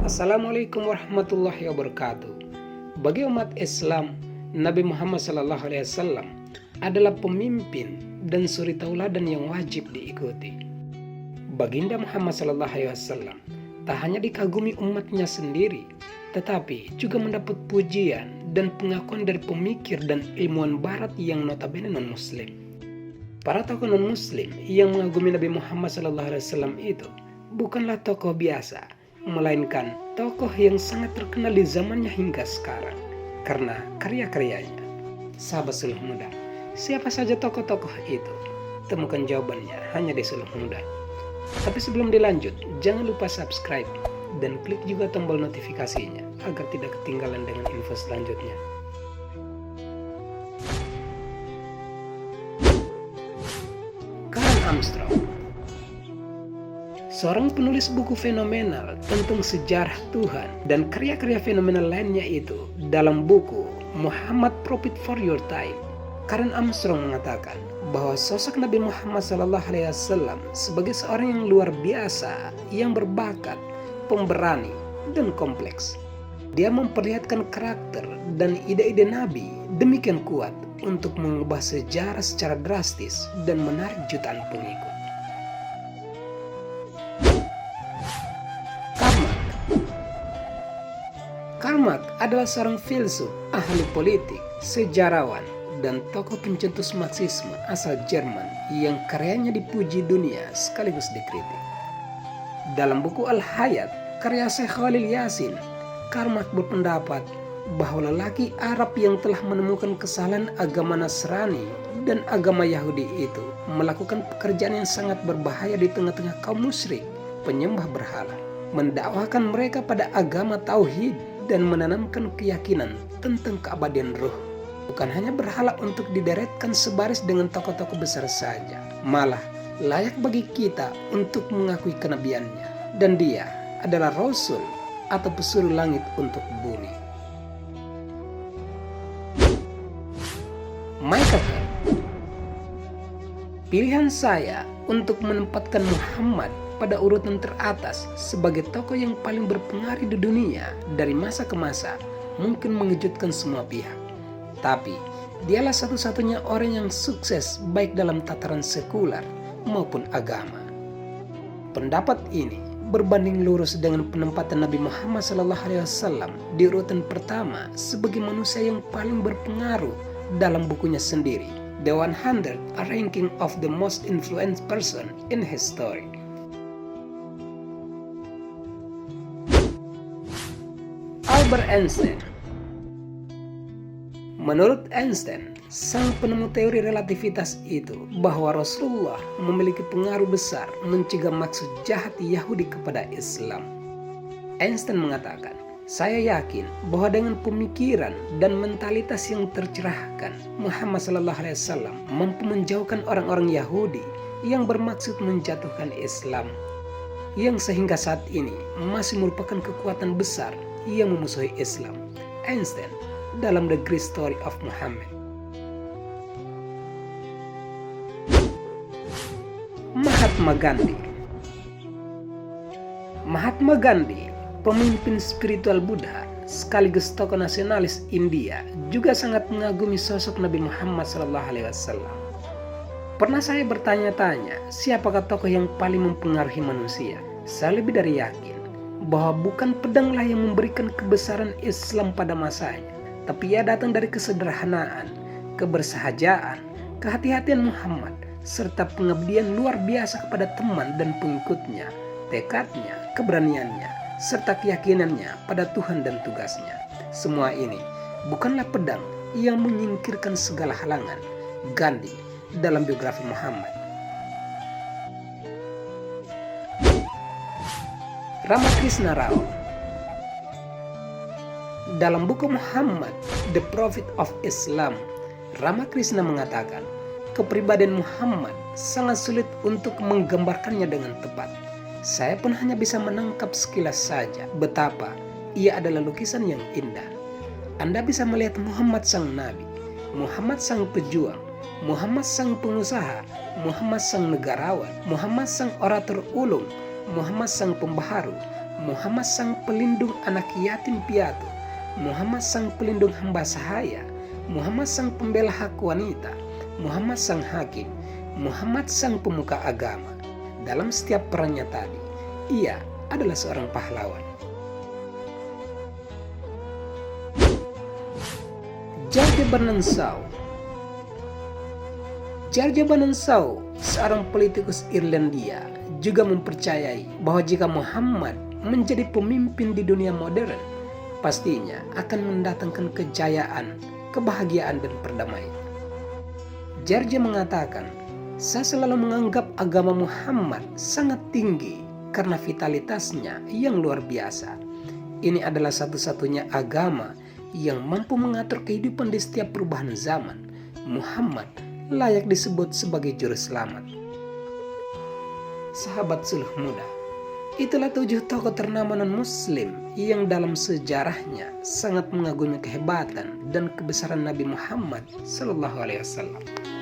Assalamualaikum warahmatullahi wabarakatuh. Bagi umat Islam, Nabi Muhammad SAW adalah pemimpin dan suri tauladan yang wajib diikuti. Baginda Muhammad SAW tak hanya dikagumi umatnya sendiri, tetapi juga mendapat pujian dan pengakuan dari pemikir dan ilmuwan barat yang notabene non-muslim. Para tokoh non-muslim yang mengagumi Nabi Muhammad SAW itu bukanlah tokoh biasa, melainkan tokoh yang sangat terkenal di zamannya hingga sekarang karena karya-karyanya. Sahabat Suluh Muda, siapa saja tokoh-tokoh itu? Temukan jawabannya hanya di Suluh Muda. Tapi sebelum dilanjut, jangan lupa subscribe dan klik juga tombol notifikasinya agar tidak ketinggalan dengan info selanjutnya. Karen Armstrong, seorang penulis buku fenomenal tentang sejarah Tuhan dan karya-karya fenomenal lainnya itu. Dalam buku Muhammad Prophet for Your Time, Karen Armstrong mengatakan bahwa sosok Nabi Muhammad SAW sebagai seorang yang luar biasa, yang berbakat, pemberani, dan kompleks. Dia memperlihatkan karakter dan ide-ide Nabi demikian kuat untuk mengubah sejarah secara drastis dan menarik jutaan pengikut. Karl Marx adalah seorang filsuf, ahli politik, sejarawan, dan tokoh pencetus Marxisme asal Jerman yang karyanya dipuji dunia sekaligus dikritik. Dalam buku Al-Hayat, karya Syekh Khalil Yasin, Karl Marx berpendapat bahwa lelaki Arab yang telah menemukan kesalahan agama Nasrani dan agama Yahudi itu melakukan pekerjaan yang sangat berbahaya di tengah-tengah kaum musyrik, penyembah berhala, mendakwakan mereka pada agama tauhid dan menanamkan keyakinan tentang keabadian ruh. Bukan hanya berhala untuk dideretkan sebaris dengan tokoh-tokoh besar saja, malah layak bagi kita untuk mengakui kenabiannya, dan dia adalah Rasul atau pesuruh langit untuk bumi. Michael Hart, pilihan saya untuk menempatkan Muhammad pada urutan teratas sebagai tokoh yang paling berpengaruh di dunia dari masa ke masa mungkin mengejutkan semua pihak. Tapi dialah satu-satunya orang yang sukses baik dalam tataran sekular maupun agama. Pendapat ini berbanding lurus dengan penempatan Nabi Muhammad SAW di urutan pertama sebagai manusia yang paling berpengaruh dalam bukunya sendiri, The 100 Ranking of the Most Influential Person in History. Albert Einstein. Menurut Einstein, sang penemu teori relativitas itu, bahwa Rasulullah memiliki pengaruh besar mencegah maksud jahat Yahudi kepada Islam. Einstein mengatakan, saya yakin bahwa dengan pemikiran dan mentalitas yang tercerahkan, Muhammad SAW mampu menjauhkan orang-orang Yahudi yang bermaksud menjatuhkan Islam, yang sehingga saat ini masih merupakan kekuatan besar yang memusuhi Islam. Einstein dalam The Great Story of Muhammad. Mahatma Gandhi. Mahatma Gandhi, pemimpin spiritual Buddha sekaligus tokoh nasionalis India, juga sangat mengagumi sosok Nabi Muhammad SAW. Pernah saya bertanya-tanya, siapakah tokoh yang paling mempengaruhi manusia? Saya lebih dari yakin bahwa bukan pedanglah yang memberikan kebesaran Islam pada masanya, tapi ia datang dari kesederhanaan, kebersahajaan, kehati-hatian Muhammad, serta pengabdian luar biasa kepada teman dan pengikutnya, tekadnya, keberaniannya, serta keyakinannya pada Tuhan dan tugasnya. Semua ini bukanlah pedang yang menyingkirkan segala halangan. Gandhi dalam biografi Muhammad. Ramakrishna Rao. Dalam buku Muhammad, The Prophet of Islam, Ramakrishna mengatakan, kepribadian Muhammad sangat sulit untuk menggambarkannya dengan tepat. Saya pun hanya bisa menangkap sekilas saja betapa ia adalah lukisan yang indah. Anda bisa melihat Muhammad sang Nabi, Muhammad sang pejuang, Muhammad sang pengusaha, Muhammad sang negarawan, Muhammad sang orator ulung, Muhammad sang pembaharu, Muhammad sang pelindung anak yatim piatu, Muhammad sang pelindung hamba sahaya, Muhammad sang pembela hak wanita, Muhammad sang hakim, Muhammad sang pemuka agama. Dalam setiap perannya tadi, ia adalah seorang pahlawan. George Bernard Shaw. George Bernard Shaw, seorang politikus Irlandia, juga mempercayai bahwa jika Muhammad menjadi pemimpin di dunia modern, pastinya akan mendatangkan kejayaan, kebahagiaan, dan perdamaian. George mengatakan, "Saya selalu menganggap agama Muhammad sangat tinggi karena vitalitasnya yang luar biasa. Ini adalah satu-satunya agama yang mampu mengatur kehidupan di setiap perubahan zaman. Muhammad layak disebut sebagai juru selamat." Sahabat suluh muda, itulah 7 tokoh ternama non-muslim yang dalam sejarahnya sangat mengagumi kehebatan dan kebesaran Nabi Muhammad SAW.